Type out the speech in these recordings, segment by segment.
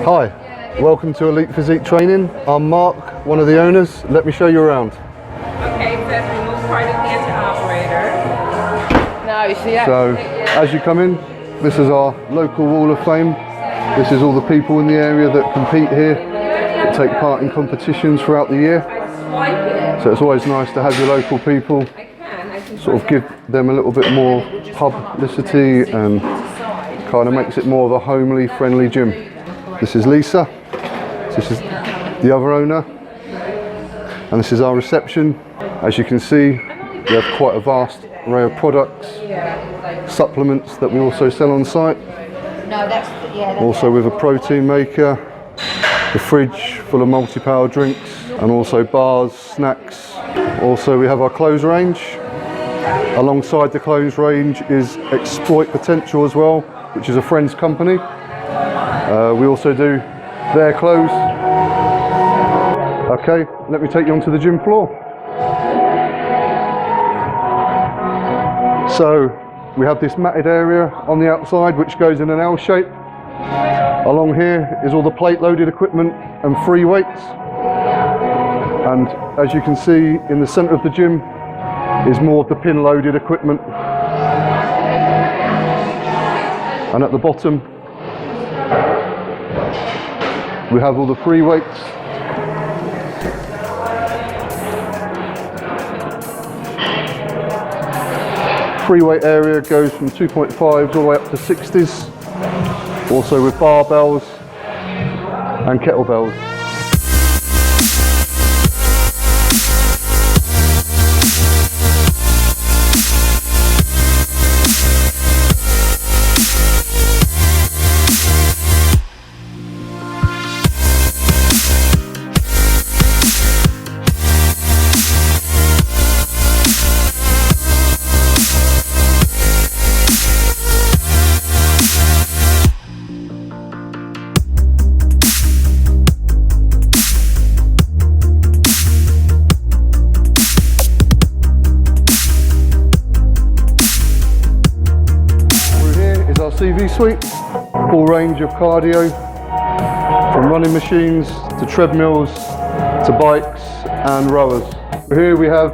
Hi, welcome to Elite Physique Training. I'm Mark, one of the owners. Let me show you around. Okay, first remove part of the anti-operator. Now you see that. So, as you come in, this is our local wall of fame. This is all the people in the area that compete here, that take part in competitions throughout the year. So it's always nice to have your local people, sort of give them a little bit more publicity and kind of makes it more of a homely, friendly gym. This is Lisa, this is the other owner, and this is our reception. As you can see, we have quite a vast array of products, supplements that we also sell on site. Also with a protein maker, the fridge full of multi-power drinks, and also bars, snacks. Also we have our clothes range. Alongside the clothes range is Exploit Potential as well, which is a friend's company. We also do their clothes. Okay, let me take you onto the gym floor. So we have this matted area on the outside which goes in an L shape. Along here is all the plate loaded equipment and free weights. And as you can see in the centre of the gym is more of the pin loaded equipment. And at the bottom we have all the free weights. Free weight area goes from 2.5s all the way up to 60s. Also with barbells and kettlebells. CV suite, full range of cardio, from running machines to treadmills to bikes and rowers. Here we have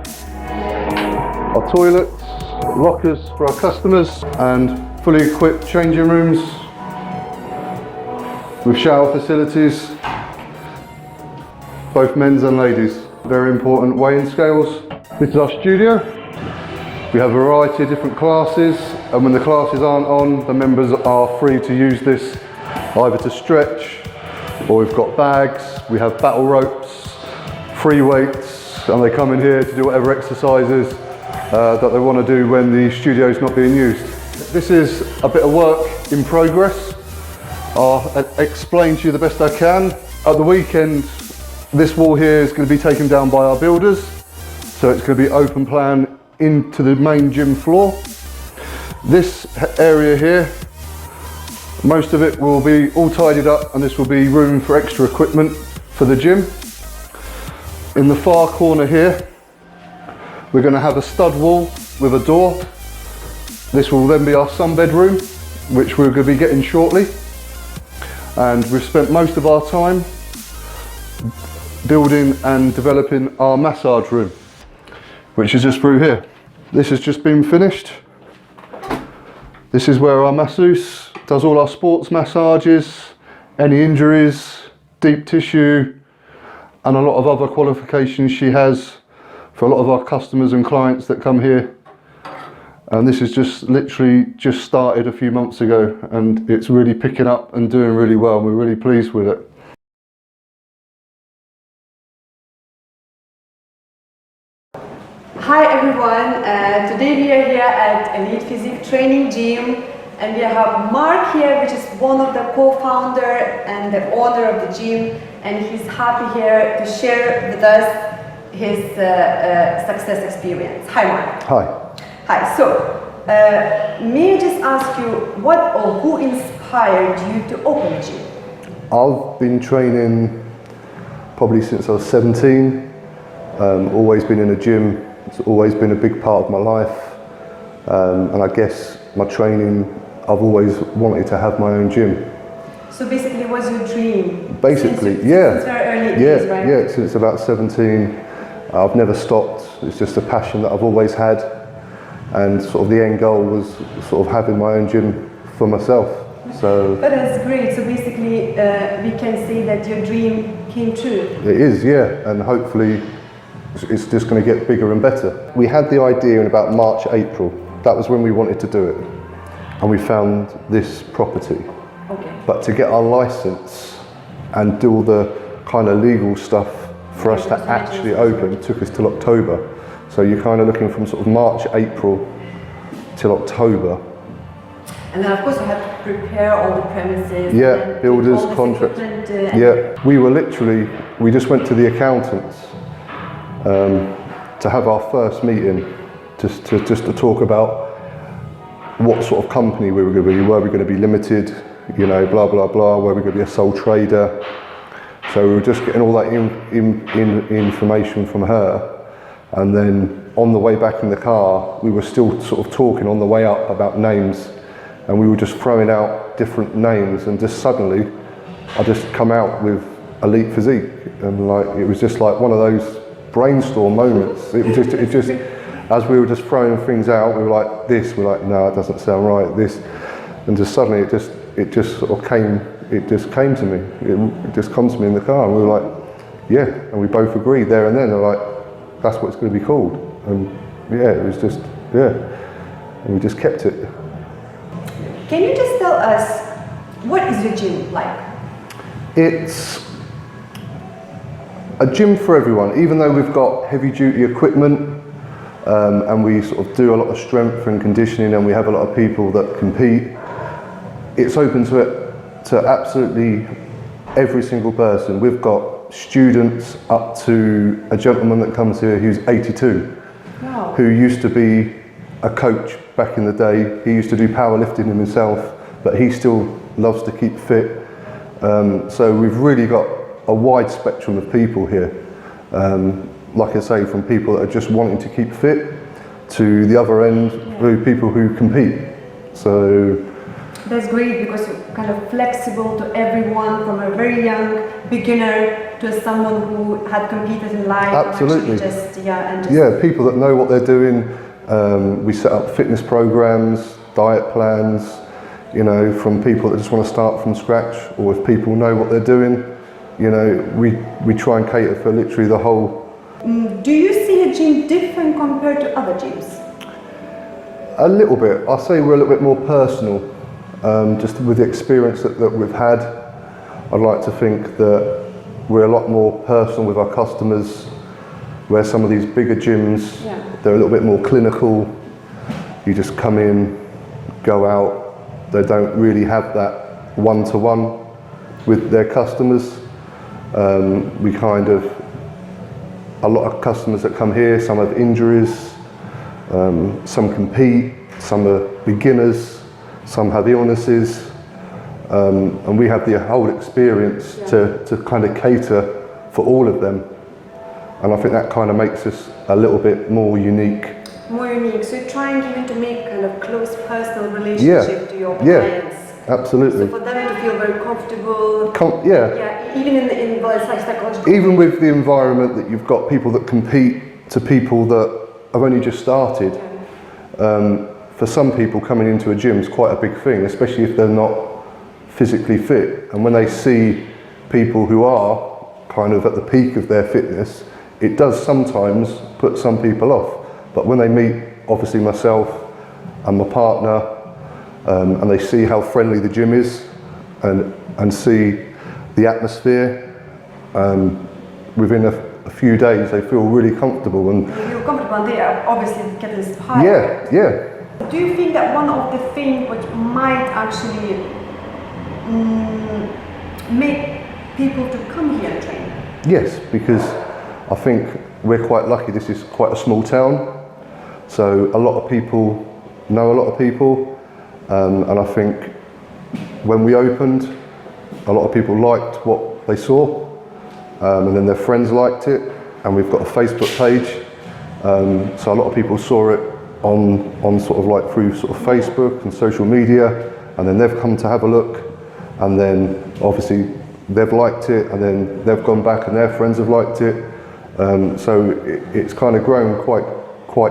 our toilets, lockers for our customers, and fully equipped changing rooms with shower facilities, both men's and ladies. Very important weighing scales. This is our studio. We have a variety of different classes, and when the classes aren't on, the members are free to use this either to stretch, or we've got bags, we have battle ropes, free weights, and they come in here to do whatever exercises that they want to do when the studio is not being used. This is a bit of work in progress. I'll explain to you the best I can. At the weekend, this wall here is going to be taken down by our builders, so it's going to be open plan into the main gym floor. This area here, most of it will be all tidied up, and this will be room for extra equipment for the gym. In the far corner here, we're going to have a stud wall with a door. This will then be our sunbed room, which we're going to be getting shortly. And we've spent most of our time building and developing our massage room, which is just through here. This has just been finished. This is where our masseuse does all our sports massages, any injuries, deep tissue, and a lot of other qualifications she has for a lot of our customers and clients that come here. And this is just literally just started a few months ago, and it's really picking up and doing really well. We're really pleased with it. Hi everyone, today we are here at Elite Physique Training Gym, and we have Mark here, which is one of the co-founder and the owner of the gym, and he's happy here to share with us his success experience. Hi Mark. Hi. Hi, so may I just ask you what or who inspired you to open a gym? I've been training probably since I was 17, always been in a gym. It's always been a big part of my life, and I guess my training, I've always wanted to have my own gym. So basically, it was your dream? Basically, since yeah. very early Yeah, days, right? yeah, since about 17. I've never stopped. It's just a passion that I've always had. And sort of the end goal was sort of having my own gym for myself. So But that's great. So basically, we can say that your dream came true. it is, yeah, and hopefully it's just going to get bigger and better. We had the idea in about March, April. That was when we wanted to do it. And we found this property. Okay. But to get our license and do all the kind of legal stuff for us to actually open took us till October. So you're kind of looking from sort of March, April till October. And then of course you had to prepare all the premises. Yeah, and builders, all this contracts. equipment, Yeah, we just went to the accountants to have our first meeting, just to talk about what sort of company we were going to be. Were we going to be limited? You know, blah blah blah. Were we going to be a sole trader? So we were just getting all that information from her, and then on the way back in the car, we were still sort of talking on the way up about names, and we were just throwing out different names, and just suddenly, I just come out with Elite Physique, and like it was just like one of those brainstorm moments. It just as we were just throwing things out, we were like this, we're like no, it doesn't sound right. This, and just suddenly it just sort of came. It just came to me. It just comes to me in the car, and we were like, yeah, and we both agreed there and then. They're like, that's what it's going to be called, and yeah, it was just and we just kept it. Can you just tell us what is your gym like? It's a gym for everyone, even though we've got heavy duty equipment and we sort of do a lot of strength and conditioning, and we have a lot of people that compete. It's open to absolutely every single person. We've got students up to a gentleman that comes here who's 82, Wow. who used to be a coach back in the day. He used to do powerlifting himself, but he still loves to keep fit. So we've really got a wide spectrum of people here. Like I say, from people that are just wanting to keep fit to the other end, through people who compete. So That's great because you're kind of flexible to everyone, from a very young beginner to someone who had competed in life. Absolutely. And just yeah, people that know what they're doing. We set up fitness programs, diet plans, you know, from people that just want to start from scratch, or if people know what they're doing, you know, we try and cater for literally the whole. Do you see a gym different compared to other gyms? A little bit. I say we're a little bit more personal, just with the experience that we've had. I'd like to think that we're a lot more personal with our customers, where some of these bigger gyms, they're a little bit more clinical. You just come in, go out. They don't really have that one-to-one with their customers. We kind of, a lot of customers that come here, some have injuries, some compete, some are beginners, some have illnesses, and we have the whole experience to kind of cater for all of them. And I think that kind of makes us a little bit more unique. More unique. So you're trying even to make kind of close personal relationship to your clients. Absolutely. So for them to feel very comfortable. Even in well, it's like psychological. Even with the environment that you've got people that compete to people that have only just started. For some people, coming into a gym is quite a big thing, especially if they're not physically fit. And when they see people who are kind of at the peak of their fitness, it does sometimes put some people off. But when they meet, obviously myself and my partner, and they see how friendly the gym is, and see the atmosphere, within a few days they feel really comfortable. And you feel comfortable, and they are obviously get inspired. Yeah. Do you think that one of the things which might actually make people to come here and train? Yes, because I think we're quite lucky. This is quite a small town, so a lot of people know a lot of people, and I think when we opened, a lot of people liked what they saw, and then their friends liked it, and we've got a Facebook page, so a lot of people saw it on sort of like through sort of Facebook and social media, and then they've come to have a look, and then obviously they've liked it, and then they've gone back and their friends have liked it. So it's kind of grown quite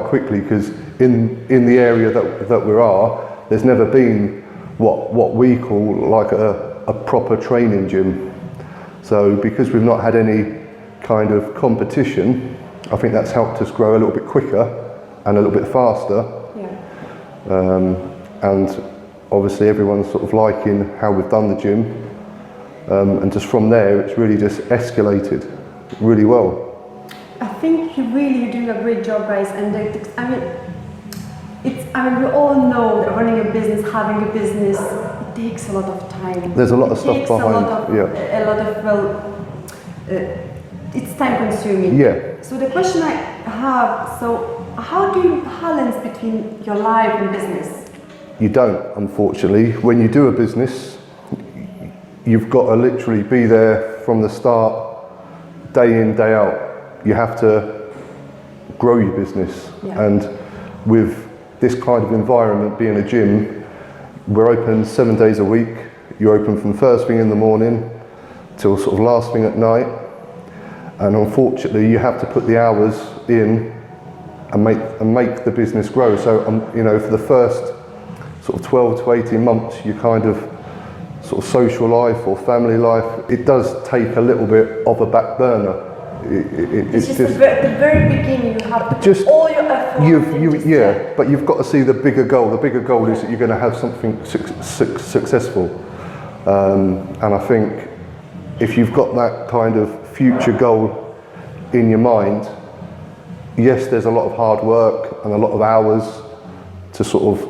quickly, because in the area that we are, there's never been what we call like a proper training gym. So because we've not had any kind of competition, I think that's helped us grow a little bit quicker and a little bit faster. And obviously everyone's sort of liking how we've done the gym, and just from there it's really just escalated really well. I think you're doing a great job, guys, and we all know that running a business, having a business, it takes a lot of time. There's a lot of stuff behind. It's time consuming. Yeah. So the question I have, so how do you balance between your life and business? You don't, unfortunately. When you do a business, you've got to literally be there from the start, day in, day out. You have to grow your business. Yeah. And with this kind of environment, being a gym, we're open 7 days a week. You're open from first thing in the morning till sort of last thing at night. And unfortunately, you have to put the hours in and make the business grow. So, you know, for the first sort of 12 to 18 months, you kind of sort of social life or family life, it does take a little bit of a back burner. It's just the very beginning, you have to put all your effort. But you've got to see the bigger goal. The bigger goal is that you're going to have something successful. And I think if you've got that kind of future goal in your mind, yes, there's a lot of hard work and a lot of hours to sort of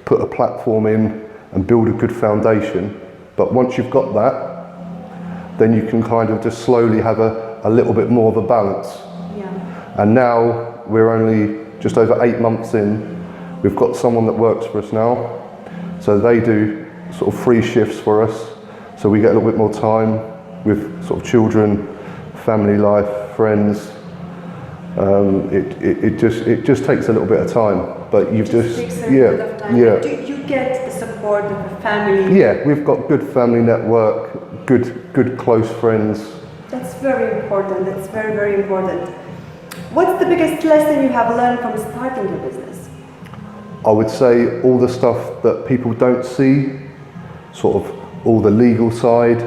put a platform in and build a good foundation. But once you've got that, then you can kind of just slowly have a little bit more of a balance. Yeah. And now we're only just over 8 months in. We've got someone that works for us now. So they do sort of 3 shifts for us. So we get a little bit more time with sort of children, family life, friends. It just takes a little bit of time, but you've just takes a bit of time. yeah. Do you get the support of the family? Yeah, we've got good family network, good close friends. That's very important. That's very, very important. What's the biggest lesson you have learned from starting your business? I would say all the stuff that people don't see, sort of all the legal side,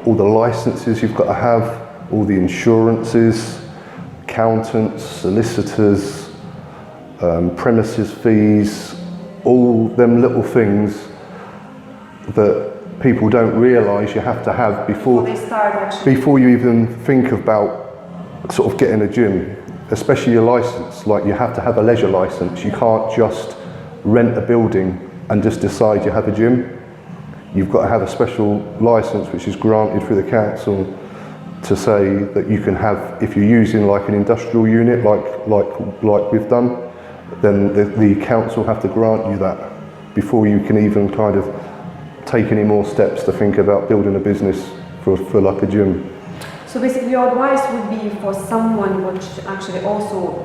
all the licenses you've got to have, all the insurances, accountants, solicitors, premises fees, all them little things that people don't realise you have to have before they start, actually. Before you even think about sort of getting a gym, especially your licence. Like, you have to have a leisure licence. You can't just rent a building and just decide you have a gym. You've got to have a special licence which is granted through the council to say that you can have, if you're using like an industrial unit like we've done, then the council have to grant you that before you can even kind of take any more steps to think about building a business for like a gym. So basically your advice would be for someone which actually also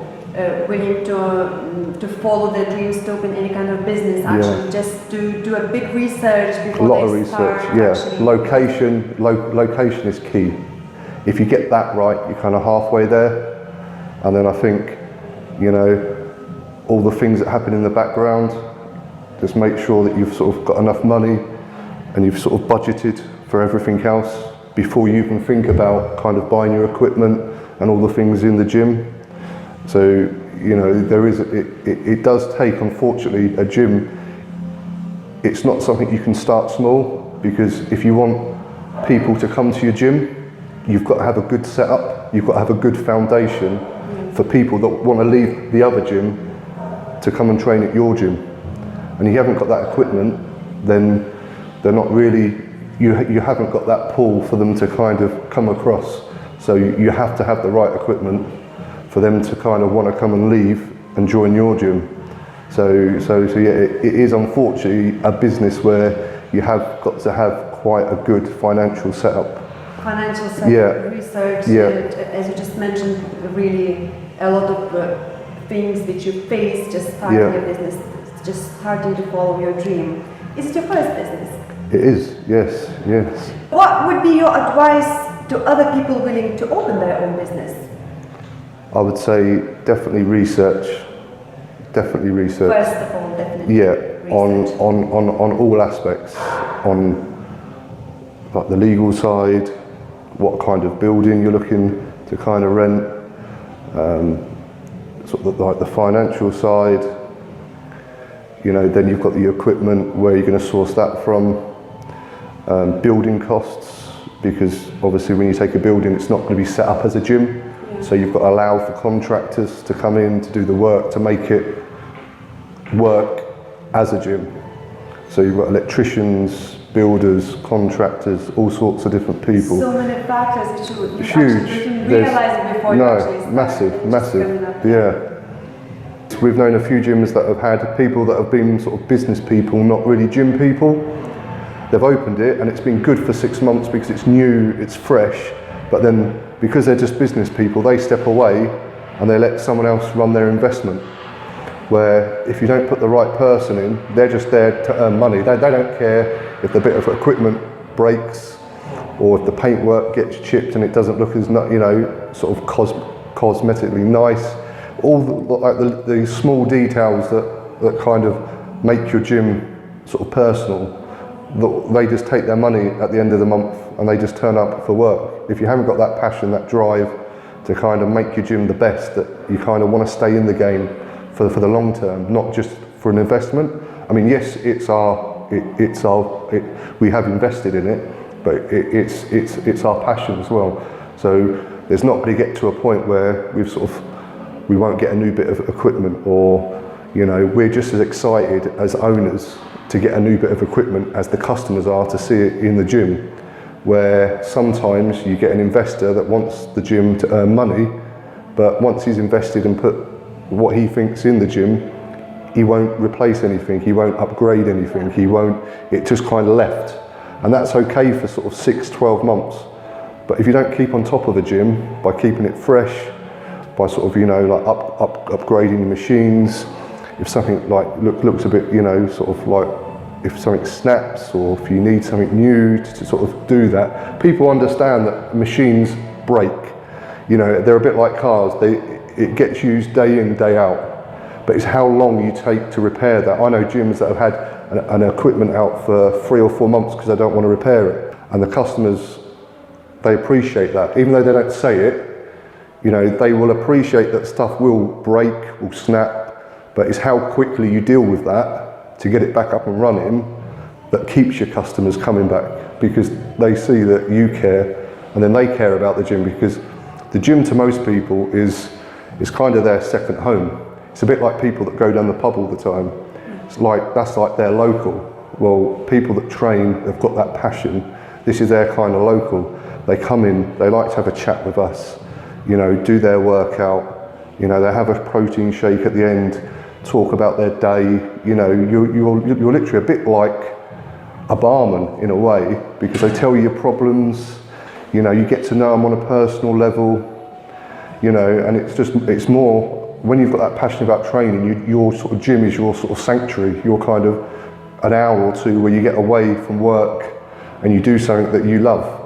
willing to follow their dreams to open any kind of business, actually just do a big research before a lot they of start. research, yeah. Location is key. If you get that right, you're kind of halfway there. And then I think, you know, all the things that happen in the background, just make sure that you've sort of got enough money and you've sort of budgeted for everything else before you even think about kind of buying your equipment and all the things in the gym. So, you know, it does take, unfortunately, a gym. It's not something you can start small, because if you want people to come to your gym, you've got to have a good setup, you've got to have a good foundation for people that want to leave the other gym to come and train at your gym. And if you haven't got that equipment, then they're not really, you haven't got that pull for them to kind of come across. So you have to have the right equipment for them to kind of want to come and leave and join your gym. So yeah, it is unfortunately a business where you have got to have quite a good financial setup. Financial setup, research, as you just mentioned, really a lot of things that you face just starting a business, just starting to follow your dream. Is it your first business? It is, yes, yes. What would be your advice to other people willing to open their own business? I would say definitely research. Definitely research. First of all, definitely. Yeah, research. on all aspects. On like the legal side, what kind of building you're looking to kind of rent, sort of like the financial side. You know, then you've got the equipment, where you're going to source that from. Building costs, because obviously when you take a building, it's not going to be set up as a gym. So you've got to allow for contractors to come in to do the work to make it work as a gym. So you've got electricians, builders, contractors, all sorts of different people. So many factors that you Huge. didn't realize it before you actually started. Massive, yeah. We've known a few gyms that have had people that have been sort of business people, not really gym people. They've opened it and it's been good for 6 months because it's new, it's fresh, but then because they're just business people, they step away and they let someone else run their investment. Where if you don't put the right person in, they're just there to earn money. They don't care if the bit of equipment breaks or if the paintwork gets chipped and it doesn't look as, you know, sort of cosmetically nice. All the small details that kind of make your gym sort of personal, they just take their money at the end of the month and they just turn up for work. If you haven't got that passion, that drive to kind of make your gym the best, that you kind of want to stay in the game for the long term, not just for an investment. I mean, yes, we have invested in it, but it's our passion as well. So there's not going to get to a point where we won't get a new bit of equipment, or, you know, we're just as excited as owners to get a new bit of equipment as the customers are to see it in the gym, where sometimes you get an investor that wants the gym to earn money, but once he's invested and put what he thinks in the gym, he won't replace anything, he won't upgrade anything, it just kind of left. And that's okay for sort of 6-12 months. But if you don't keep on top of the gym by keeping it fresh, by sort of, you know, like upgrading the machines, if something like looks a bit, you know, sort of like if something snaps or if you need something new to sort of do that, people understand that machines break. You know, they're a bit like cars. It gets used day in, day out, but it's how long you take to repair that. I know gyms that have had an equipment out for 3 or 4 months because they don't want to repair it, and the customers, they appreciate that, even though they don't say it. You know, they will appreciate that stuff will break, will snap, but it's how quickly you deal with that to get it back up and running that keeps your customers coming back, because they see that you care and then they care about the gym, because the gym to most people is kind of their second home. It's a bit like people that go down the pub all the time. That's like their local. Well, people that train have got that passion. This is their kind of local. They come in, they like to have a chat with us, you know, do their workout, you know, they have a protein shake at the end, talk about their day. You know, you're literally a bit like a barman in a way, because they tell you your problems, you know, you get to know them on a personal level, you know, and it's more, when you've got that passion about training, your sort of gym is your sort of sanctuary, your kind of an hour or two where you get away from work and you do something that you love.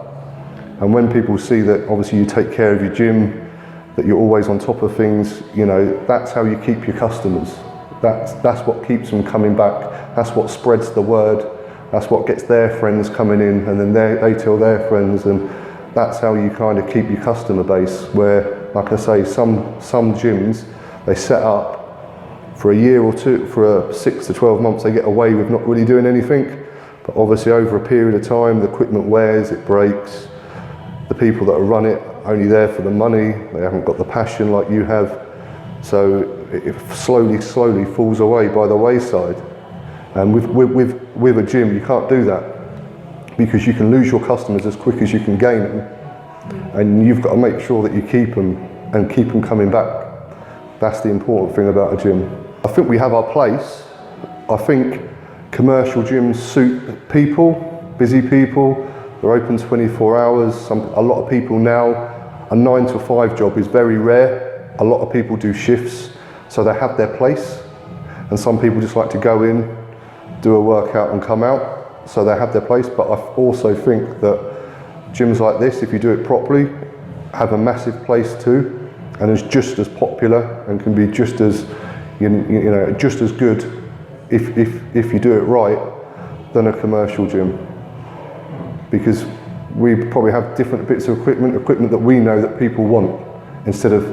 And when people see that obviously you take care of your gym, that you're always on top of things, you know, that's how you keep your customers. That's what keeps them coming back. That's what spreads the word. That's what gets their friends coming in, and then they tell their friends, and that's how you kind of keep your customer base. Where, like I say, some gyms, they set up for a year or two, for 6 to 12 months, they get away with not really doing anything. But obviously over a period of time, the equipment wears, it breaks. The people that run it are only there for the money. They haven't got the passion like you have. So it slowly falls away by the wayside. And with a gym, you can't do that, because you can lose your customers as quick as you can gain them. And you've got to make sure that you keep them and keep them coming back. That's the important thing about a gym. I think we have our place. I think commercial gyms suit people, busy people. They're open 24 hours. A lot of people now, a 9 to 5 job is very rare. A lot of people do shifts, so they have their place. And some people just like to go in, do a workout and come out. so they have their place, but I also think that gyms like this, if you do it properly, have a massive place too, and is just as popular and can be just as, you know, just as good if you do it right than a commercial gym. Because we probably have different bits of equipment that we know that people want, instead of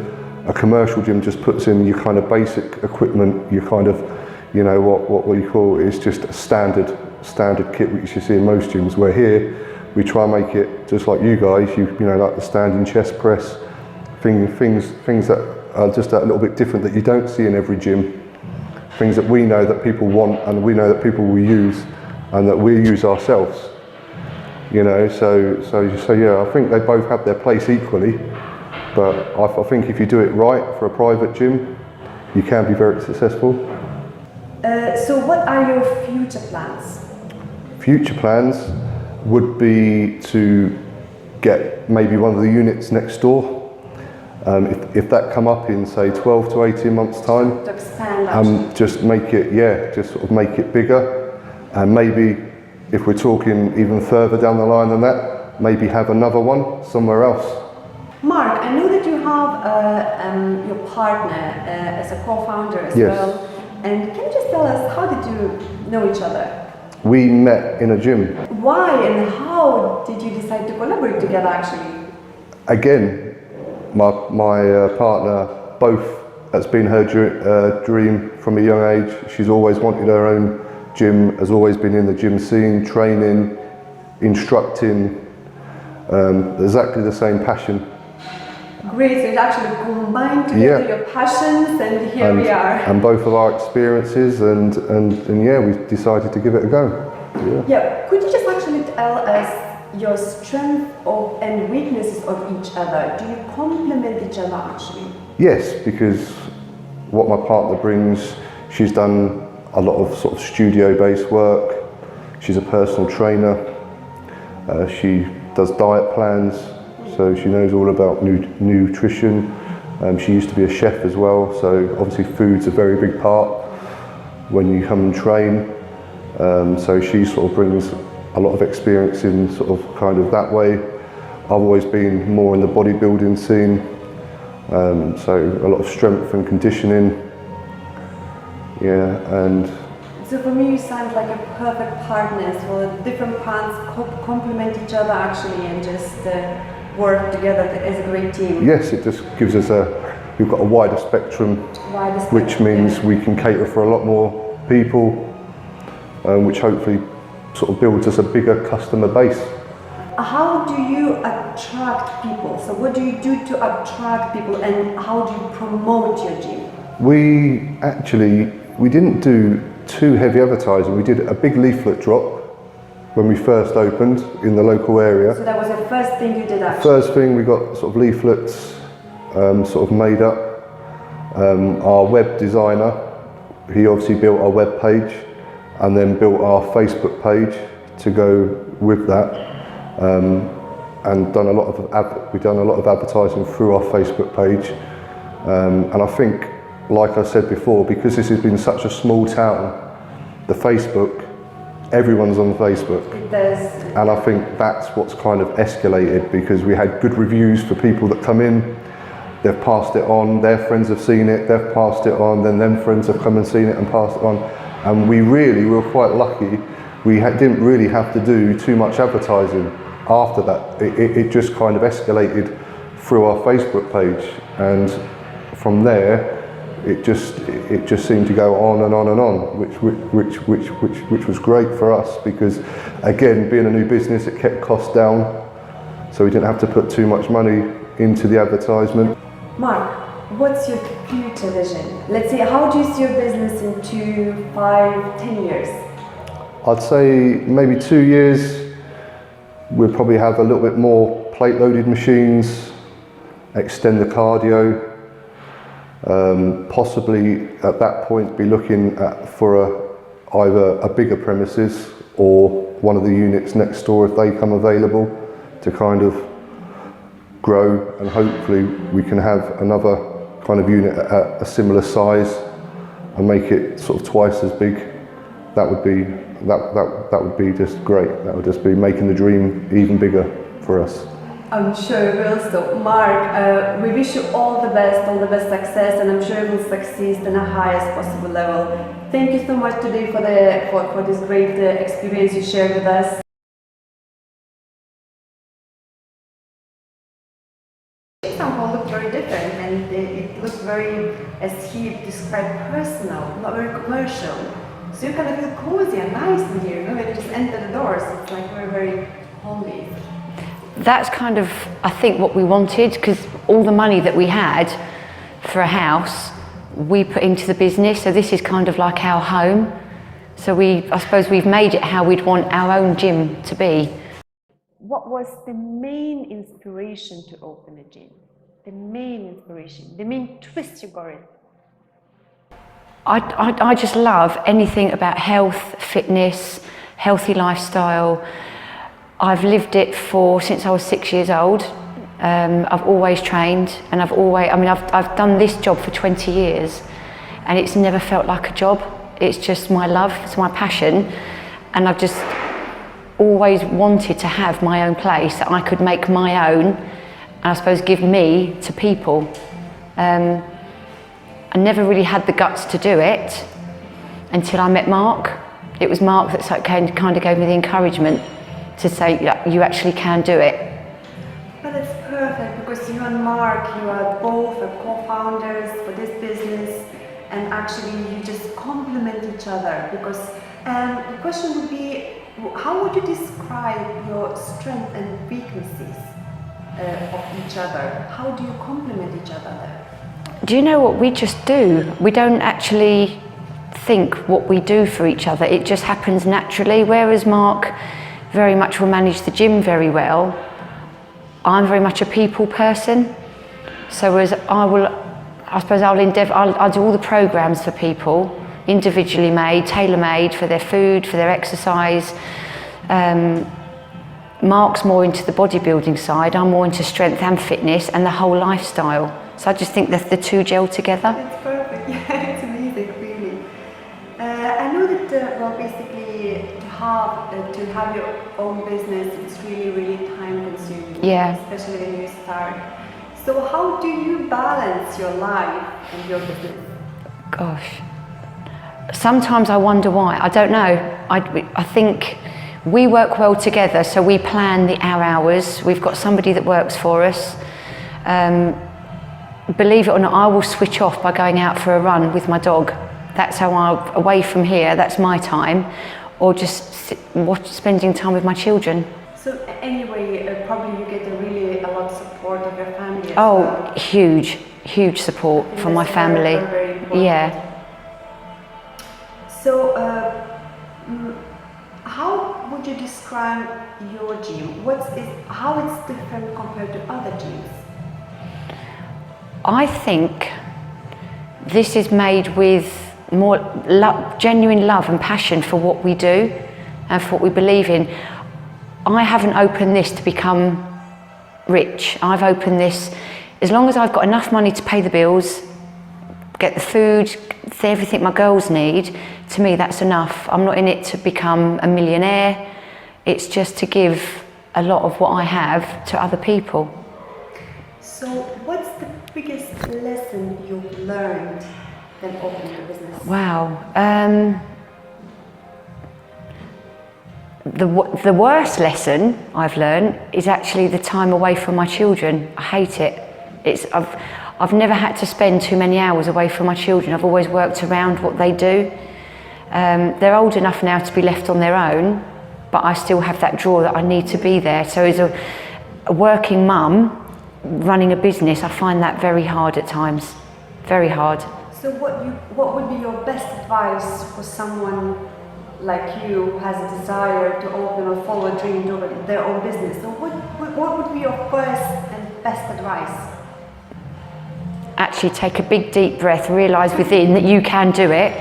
a commercial gym just puts in your kind of basic equipment, your kind of, you know, what you call is just a standard kit which you see in most gyms, where here we try and make it just like you guys, you know, like the standing chest press, things that are just a little bit different that you don't see in every gym, things that we know that people want and we know that people will use and that we use ourselves, you know. So yeah, I think they both have their place equally, but I think if you do it right for a private gym, you can be very successful. So what are your future plans? Future plans would be to get maybe one of the units next door. If that come up in say 12 to 18 months time, To expand just make it, yeah, just sort of make it bigger, and maybe if we're talking even further down the line than that, maybe have another one somewhere else. Mark, I know that you have your partner as a co-founder as Yes. well, and can you just tell us, how did you know each other? We met in a gym. Why and how did you decide to collaborate together actually? Again, my partner, both, that's been her dream from a young age. She's always wanted her own gym, has always been in the gym scene, training, instructing, exactly the same passion. Great, so it actually combined together your passions, and here we are. And both of our experiences, and yeah, we decided to give it a go. Yeah, could you just actually tell us your strengths and weaknesses of each other? Do you complement each other actually? Yes, because what my partner brings, she's done a lot of sort of studio-based work. She's a personal trainer. She does diet plans, so she knows all about nutrition. She used to be a chef as well, so obviously food's a very big part when you come and train. So she sort of brings a lot of experience in sort of kind of that way. I've always been more in the bodybuilding scene, so a lot of strength and conditioning. Yeah, and so for me, you sound like a perfect partner. So different parts complement each other actually, and just work together as a great team. yes, it just gives us we've got a wider spectrum, which means we can cater for a lot more people, which hopefully sort of builds us a bigger customer base. How do you attract people? So what do you do to attract people, and how do you promote your gym? We didn't do too heavy advertising. We did a big leaflet drop when we first opened in the local area. So that was the first thing you did actually? First thing, we got sort of leaflets sort of made up. Our web designer, he obviously built our web page and then built our Facebook page to go with that, and done a lot of advertising through our Facebook page. And I think, like I said before, because this has been such a small town, the Facebook, everyone's on Facebook. It does. And I think that's what's kind of escalated, because we had good reviews for people that come in, they've passed it on, their friends have seen it, they've passed it on, then them friends have come and seen it and passed it on. And we were quite lucky, we didn't really have to do too much advertising after that. It just kind of escalated through our Facebook page, and from there it just seemed to go on and on and on, which was great for us, because again, being a new business, it kept costs down, so we didn't have to put too much money into the advertisement. Mark, what's your future vision? Let's say, how do you see your business in 2, 5, 10 years? I'd say maybe 2 years, we'll probably have a little bit more plate loaded machines, extend the cardio, possibly at that point be looking for either a bigger premises or one of the units next door if they come available, to kind of grow, and hopefully we can have another kind of unit at a similar size and make it sort of twice as big. That would be that would be just great. That would just be making the dream even bigger for us. I'm sure it will. So, Mark, we wish you all the best success, and I'm sure you will succeed in the highest possible level. Thank you so much today for this great experience you shared with us. Somehow looked very different, and it looked very, as he described, personal, not very commercial. So you kind of feel cozy and nice in here, you know, when you just enter the doors. It's like very, very homey. That's kind of, I think, what we wanted, because all the money that we had for a house, we put into the business. So this is kind of like our home. So I suppose we've made it how we'd want our own gym to be. What was the main inspiration to open a gym? The main inspiration, the main twist you got in? I just love anything about health, fitness, healthy lifestyle. I've lived it since I was 6 years old. I've always trained, and I've done this job for 20 years, and it's never felt like a job. It's just my love, it's my passion, and I've just always wanted to have my own place that I could make my own, and I suppose give me to people. I never really had the guts to do it until I met Mark. It was Mark that kind of gave me the encouragement to say, yeah, you actually can do it. But it's perfect, because you and Mark, you are both the co-founders for this business, and actually you just complement each other. Because the question would be, how would you describe your strengths and weaknesses of each other? How do you complement each other there? Do you know what we just do? We don't actually think what we do for each other. It just happens naturally. Whereas Mark very much will manage the gym very well, I'm very much a people person. So as I'll do all the programs for people, individually made, tailor-made for their food, for their exercise. Mark's more into the bodybuilding side, I'm more into strength and fitness and the whole lifestyle. So I just think that the two gel together. It's perfect, yeah, it's amazing, really. I know that, basically, to have your own business, it's really, really time consuming. Yeah. Especially when you start. So how do you balance your life and your business? Gosh. Sometimes I wonder why. I don't know. I think we work well together, so we plan our hours. We've got somebody that works for us. Believe it or not, I will switch off by going out for a run with my dog. That's how away from here, that's my time. Or just spending time with my children. So anyway, probably you get a lot of support of your family as well. Oh, huge support from my family. Very important. Yeah. So, how would you describe your gym? How it's different compared to other gyms? I think this is made with more genuine love and passion for what we do and for what we believe in. I haven't opened this to become rich. I've opened this as long as I've got enough money to pay the bills, get the food, everything my girls need. To me, that's enough. I'm not in it to become a millionaire. It's just to give a lot of what I have to other people. So what's the biggest lesson you've learned when opening your business? Wow. The worst lesson I've learned is actually the time away from my children. I hate it. I've never had to spend too many hours away from my children. I've always worked around what they do. They're old enough now to be left on their own, but I still have that draw that I need to be there. So as a working mum, running a business, I find that very hard at times. Very hard. So what would be your best advice for someone like you who has a desire to open or follow a dream to their own business? So what would be your first and best advice? Actually take a big deep breath, realise within that you can do it.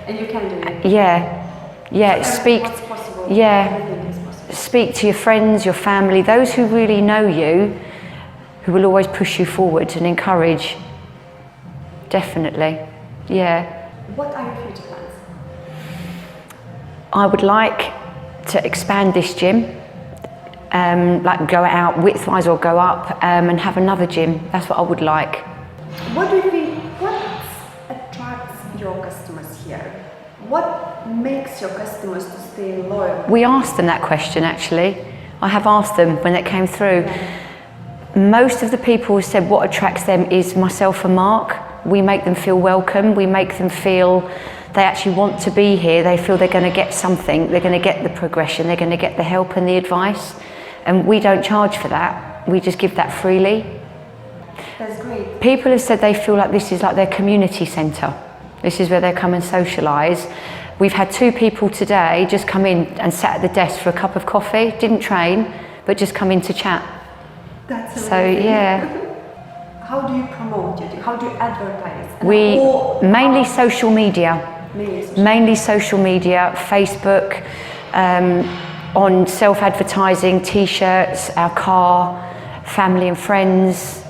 And you can do it. Yeah. So speak. what's possible? Yeah. Everything is possible. Speak to your friends, your family, those who really know you, who will always push you forward and encourage. Definitely. Yeah. What are your future plans? I would like to expand this gym, like go out widthwise or go up and have another gym. That's what I would like. What do you think, what attracts your customers here? What makes your customers to stay loyal? We asked them that question actually. I have asked them when it came through. Most of the people said what attracts them is myself and Mark. We make them feel welcome, we make them feel they actually want to be here, they feel they're going to get something, they're going to get the progression, they're going to get the help and the advice. And we don't charge for that, we just give that freely. That's great. People have said they feel like this is like their community centre. This is where they come and socialise. We've had 2 people today just come in and sat at the desk for a cup of coffee, didn't train, but just come in to chat. That's amazing. So yeah. How do you promote it? How do you advertise? We mainly social media. Mainly social media, Facebook, on self-advertising, t-shirts, our car, family and friends.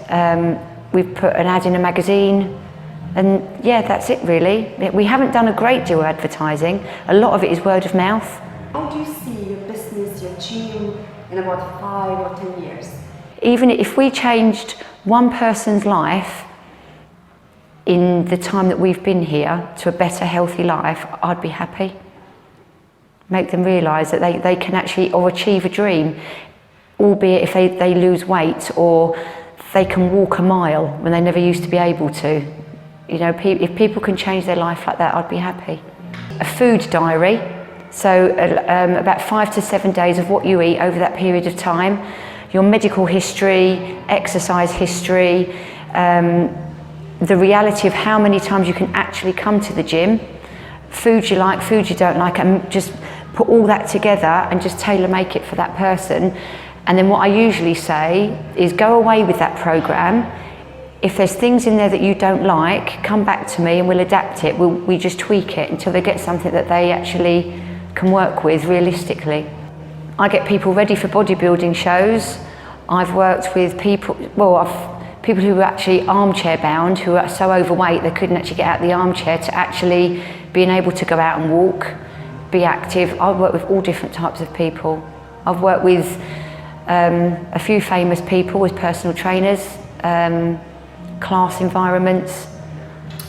We've put an ad in a magazine, and yeah, that's it really. We haven't done a great deal of advertising. A lot of it is word of mouth. How do you see your business, your gym, in about 5 or 10 years? Even if we changed one person's life in the time that we've been here to a better, healthy life, I'd be happy. Make them realise that they can actually, or achieve a dream, albeit if they lose weight, or they can walk a mile when they never used to be able to. You know, if people can change their life like that, I'd be happy. A food diary, so about 5 to 7 days of what you eat over that period of time, your medical history, exercise history, the reality of how many times you can actually come to the gym, foods you like, foods you don't like, and just put all that together and just tailor make it for that person. And then what I usually say is go away with that program. If there's things in there that you don't like, come back to me and we'll adapt it. We just tweak it until they get something that they actually can work with realistically. I get people ready for bodybuilding shows. I've worked with people, people who were actually armchair bound, who are so overweight they couldn't actually get out of the armchair, to actually being able to go out and walk, be active. I've worked with all different types of people. I've worked with a few famous people as personal trainers, class environments.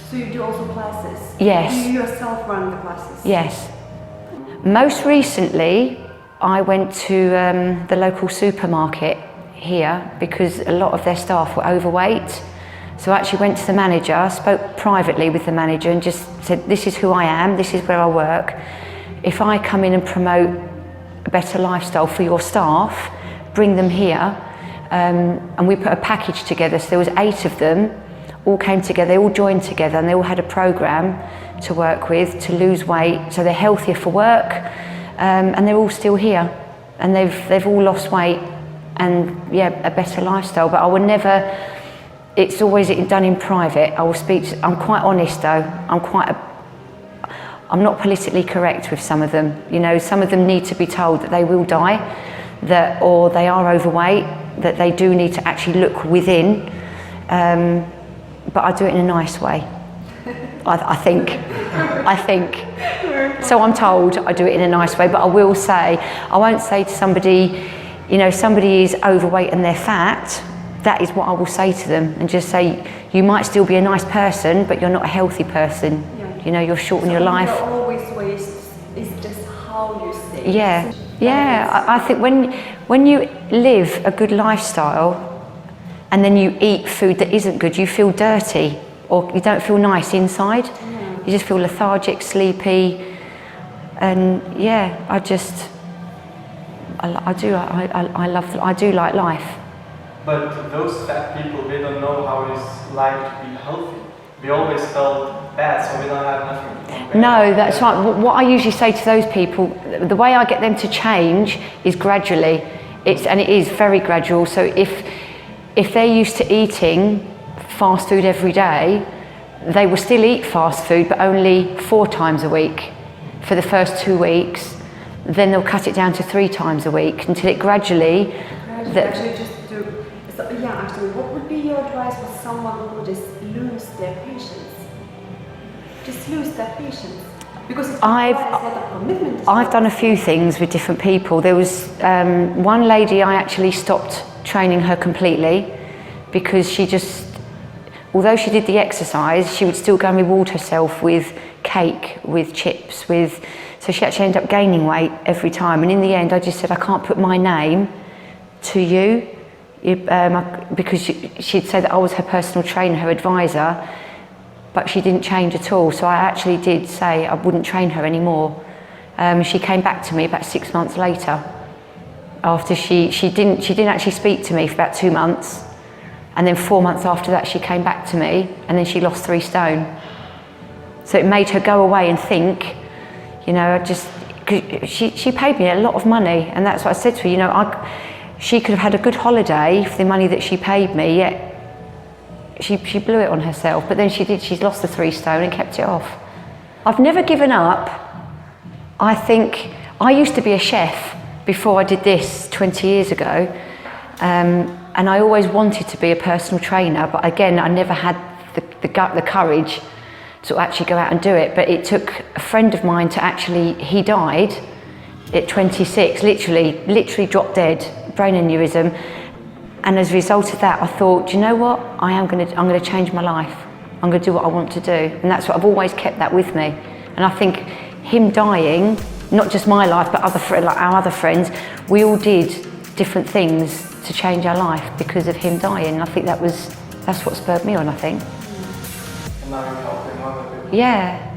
So you do also classes? Yes. Do you yourself run the classes? Yes. Most recently, I went to the local supermarket here because a lot of their staff were overweight. So I actually went to the manager, spoke privately with the manager and just said, this is who I am, this is where I work. If I come in and promote a better lifestyle for your staff, bring them here. And we put a package together, so there was 8 of them, all came together, they all joined together and they all had a programme to work with to lose weight, so they're healthier for work, and they're all still here. And they've all lost weight and yeah, a better lifestyle. But I would never, it's always done in private. I will speak to, I'm quite honest though, I'm not politically correct with some of them. You know, some of them need to be told that they will die, or they are overweight, that they do need to actually look within. But I do it in a nice way. I think. So I'm told I do it in a nice way, but I will say, I won't say to somebody, you know, somebody is overweight and they're fat, that is what I will say to them, and just say, you might still be a nice person, but you're not a healthy person. Yeah. You know, you're short in your life. There are always ways, it's just how you say it. Yeah, yeah. I think when you live a good lifestyle and then you eat food that isn't good, you feel dirty, or you don't feel nice inside. Yeah. You just feel lethargic, sleepy, and yeah, I do like life. But those fat people, they don't know how it's like to be healthy. We always felt bad, so we don't have nothing. No, that's right. What I usually say to those people, the way I get them to change is gradually. And it is very gradual. So if they're used to eating fast food every day, they will still eat fast food, but only 4 times a week for the first 2 weeks. Then they'll cut it down to 3 times a week until it gradually. Actually, what would be your advice for someone who just lose their patience? Just lose their patience. Because it I've- requires a lot of commitment. I've done a few things with different people. There was one lady I actually stopped training her completely because she just, although she did the exercise, she would still go and reward herself with cake, with chips, so she actually ended up gaining weight every time. And in the end, I just said, I can't put my name to you, because she'd said that I was her personal trainer, her advisor, but she didn't change at all. So I actually did say I wouldn't train her anymore. She came back to me about 6 months later. After she didn't actually speak to me for about 2 months, and then 4 months after that she came back to me, and then she lost 3 stone. So it made her go away and think, you know, cause she paid me a lot of money, and that's what I said to her, you know, she could have had a good holiday for the money that she paid me, yet she blew it on herself. But then she's lost the 3 stone and kept it off. I've never given up. I think I used to be a chef before I did this 20 years ago, and I always wanted to be a personal trainer, but again, I never had the courage to actually go out and do it. But it took a friend of mine to actually, he died at 26, literally dropped dead, brain aneurysm. And as a result of that, I thought, do you know what? I'm going to change my life. I'm going to do what I want to do. And that's what I've always kept that with me. And I think him dying, not just my life, but like our other friends, we all did different things to change our life because of him dying. And I think that's what spurred me on, I think. And now you're helping other people. Yeah.